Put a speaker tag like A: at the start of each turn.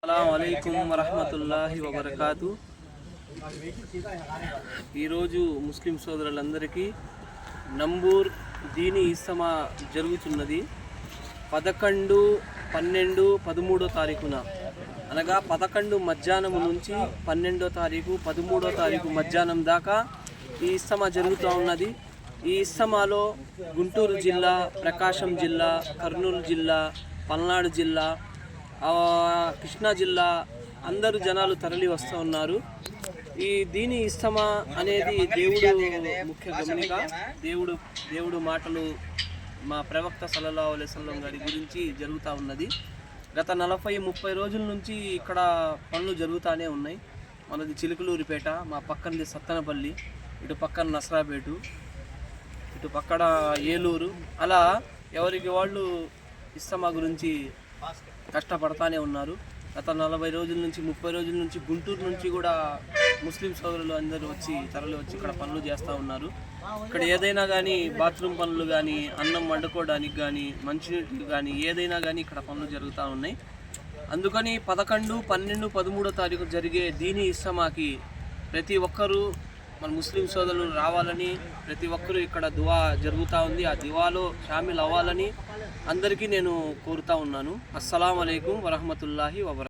A: అస్సలాముఅలైకుం వరహ్మతుల్లాహి వబరకాతు. ఈరోజు ముస్లిం సోదరులందరికీ నంబూర్ దీని ఇస్తమా జరుగుతున్నది 11, 12, 13వ తారీఖున, అనగా 11 మధ్యాహ్నం నుంచి 12వ తారీఖు 13వ తారీఖు మధ్యాహ్నం దాకా ఈ ఇస్తమా జరుగుతూ ఉన్నది. ఈ ఇస్తమాలో గుంటూరు జిల్లా, ప్రకాశం జిల్లా, కర్నూలు జిల్లా, పల్నాడు జిల్లా, కృష్ణా జిల్లా అందరూ జనాలు తరలి వస్తూ ఉన్నారు. ఈ దీని ఇస్తమా అనేది దేవుడు ముఖ్య గమనిక. దేవుడు మాటలు మా ప్రవక్త సల్లల్లాహు అలైహి వసల్లం గారి గురించి జరుగుతూ ఉన్నది. గత 40-30 రోజుల నుంచి ఇక్కడ పనులు జరుగుతూనే ఉన్నాయి. మనది చిలుకలూరిపేట, మా పక్కనది సత్తనపల్లి, ఇటు పక్కన నసరాపేటు, ఇటు పక్కన ఏలూరు, అలా ఎవరికి వాళ్ళు ఇస్తమా గురించి కష్టపడతానే ఉన్నారు. గత 40 రోజుల నుంచి 30 రోజుల నుంచి గుంటూరు నుంచి కూడా ముస్లిం సోదరులు అందరూ తరలి వచ్చి ఇక్కడ పనులు చేస్తూ ఉన్నారు. ఇక్కడ ఏదైనా కానీ బాత్రూమ్ పనులు కానీ, అన్నం వండుకోవడానికి కానీ, మంచినీళ్ళు కానీ ఏదైనా కానీ ఇక్కడ పనులు జరుగుతూ ఉన్నాయి. అందుకని 11, 12, 13వ తారీఖు జరిగే దీని ఇస్తమాకి ప్రతి ఒక్కరూ మన ముస్లిం సోదరులు రావాలని, ప్రతి ఒక్కరూ ఇక్కడ దువా జరుగుతూ ఉంది, ఆ దువాలో షామిల్ అవ్వాలని అందరికీ నేను కోరుతా ఉన్నాను. అస్సలాము అలైకుం వరహ్మతుల్లాహి వబరకాతుహు.